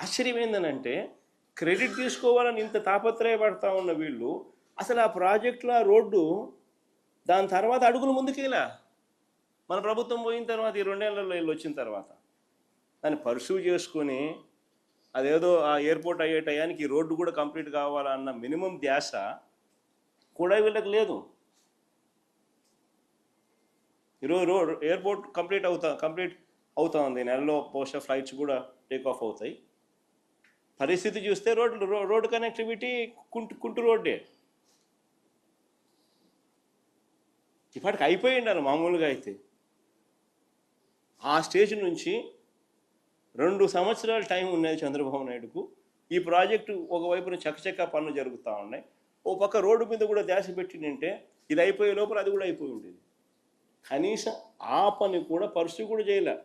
ఆశ్చర్యం ఏందనంటే క్రెడిట్ తీసుకోవాలని ఇంత తాపత్రయపడతా ఉన్న వీళ్ళు అసలు ఆ ప్రాజెక్టులో ఆ రోడ్డు దాని తర్వాత అడుగులు ముందుకేలా మన ప్రభుత్వం పోయిన తర్వాత ఈ 2 ఏళ్లలో వీళ్ళు వచ్చిన తర్వాత దాన్ని పర్సూ చేసుకొని అదేదో ఆ ఎయిర్పోర్ట్ అయ్యే టయానికి ఈ రోడ్డు కూడా కంప్లీట్ కావాలన్న మినిమం ధ్యాస కూడా వీళ్ళకి లేదు. ఈరోజు ఎయిర్పోర్ట్ కంప్లీట్ అవుతా ఉంది, నెలలో బహుశా ఫ్లైట్స్ కూడా టేక్ ఆఫ్ అవుతాయి. పరిస్థితి చూస్తే రోడ్డు కనెక్టివిటీ కుంటు రోడ్డే ఇప్పటికి అయిపోయి ఉండాలి మామూలుగా అయితే. ఆ స్టేజ్ నుంచి 2 సంవత్సరాల టైం ఉన్నది చంద్రబాబు నాయుడుకు. ఈ ప్రాజెక్టు ఒకవైపున చకచకా పనులు జరుగుతూ ఉన్నాయి, ఓ పక్క రోడ్డు మీద కూడా ధ్యాస పెట్టిందంటే ఇది అయిపోయే లోపల అది కూడా అయిపోయి ఉండేది. కనీసం ఆ పని కూడా పరిస్థితి కూడా చేయలే.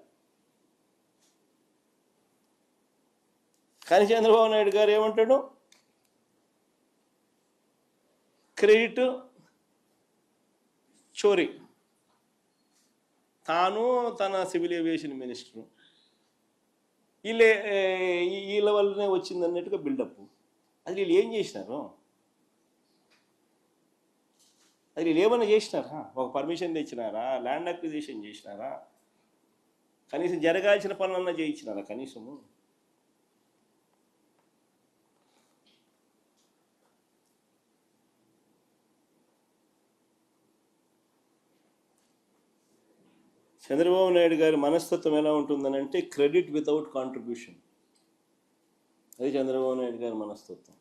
కానీ చంద్రబాబు నాయుడు గారు ఏమంటాడు, క్రెడిట్ చోరీ. తాను తన సివిల్ ఏవియేషన్ మినిస్టరు వీళ్ళ వల్లనే వచ్చింది అన్నట్టుగా బిల్డప్. అది వీళ్ళు ఏం చేసినారు? అది వీళ్ళు ఏమన్నా చేసినారా? ఒక పర్మిషన్ తెచ్చినారా? ల్యాండ్ అక్విజిషన్ చేసినారా? కనీసం జరగాల్సిన పనులన్నా చేయించినారా? కనీసము చంద్రబాబు నాయుడు గారి మనస్తత్వం ఎలా ఉంటుందనంటే క్రెడిట్ వితౌట్ కాంట్రిబ్యూషన్. అది చంద్రబాబు నాయుడు గారి మనస్తత్వం.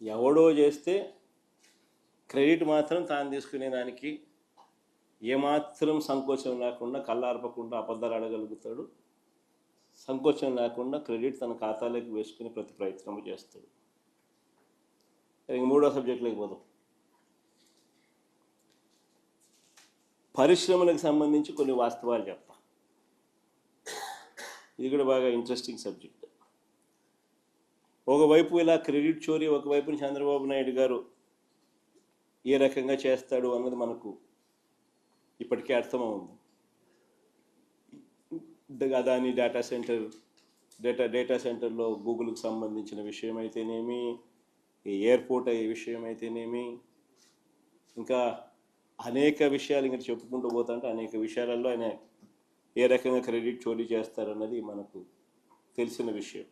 ఎవడో చేస్తే క్రెడిట్ మాత్రం తాను తీసుకునే దానికి ఏమాత్రం సంకోచం లేకుండా, కళ్ళార్పకుండా అబద్ధాలు అడగలుగుతాడు. సంకోచం లేకుండా క్రెడిట్ తన ఖాతాలోకి వేసుకుని ప్రతి ప్రయత్నం చేస్తాడు. ఇంక 3వ సబ్జెక్టులోకి పోదాం. పరిశ్రమలకు సంబంధించి కొన్ని వాస్తవాలు చెప్తా. ఇది కూడా బాగా ఇంట్రెస్టింగ్ సబ్జెక్ట్. ఒకవైపు ఇలా క్రెడిట్ చోరీ, ఒకవైపు చంద్రబాబు నాయుడు గారు ఏ రకంగా చేస్తాడు అన్నది మనకు ఇప్పటికే అర్థమవుతుంది. అదాని డేటా సెంటర్లో గూగుల్కి సంబంధించిన విషయం అయితేనేమి, ఎయిర్పోర్ట్ అయ్యే విషయం అయితేనేమి, ఇంకా అనేక విషయాలు ఇంకా చెప్పుకుంటూ పోతుంటే అనేక విషయాలలో ఆయన ఏ రకంగా క్రెడిట్ చోరీ చేస్తారన్నది మనకు తెలిసిన విషయం.